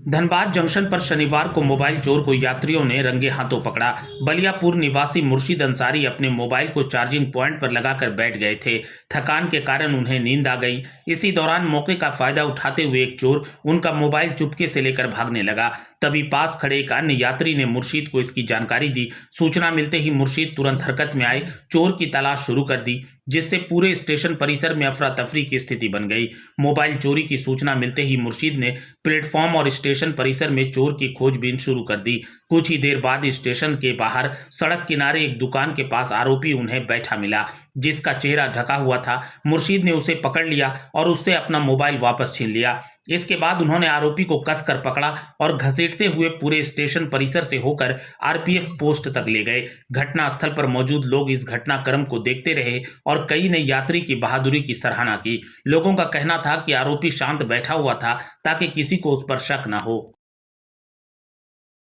Dhanbad junction पर शनिवार को मोबाइल चोर को यात्रियों ने रंगे हाथों पकड़ा। बलियापुर निवासी मुर्शिद अंसारी अपने मोबाइल को चार्जिंग पॉइंट पर लगाकर बैठ गए थे। थकान के कारण उन्हें नींद आ गई। इसी दौरान मौके का फायदा उठाते हुए एक चोर उनका मोबाइल चुपके से लेकर भागने लगा। तभी पास खड़े एक अन्य यात्री ने मुर्शिद को इसकी जानकारी दी। सूचना मिलते ही मुर्शिद तुरंत हरकत में आए, चोर की तलाश शुरू कर दी, जिससे पूरे स्टेशन परिसर में अफरा तफरी की स्थिति बन गई। मोबाइल चोरी की सूचना मिलते ही मुर्शिद ने प्लेटफॉर्म और स्टेशन परिसर में चोर की खोजबीन शुरू कर दी। कुछ ही देर बाद स्टेशन के बाहर सड़क किनारे एक दुकान के पास आरोपी उन्हें बैठा मिला, जिसका चेहरा ढका हुआ था। मुर्शिद ने उसे पकड़ लिया और उससे अपना मोबाइल वापस छीन लिया। इसके बाद उन्होंने आरोपी को कसकर पकड़ा और घसीटते हुए पूरे स्टेशन परिसर से होकर आरपीएफ पोस्ट तक ले गए। घटनास्थल पर मौजूद लोग इस घटनाक्रम को देखते रहे और कई ने यात्री की बहादुरी की सराहना की। लोगों का कहना था कि आरोपी शांत बैठा हुआ था ताकि किसी को उस पर शक न हो।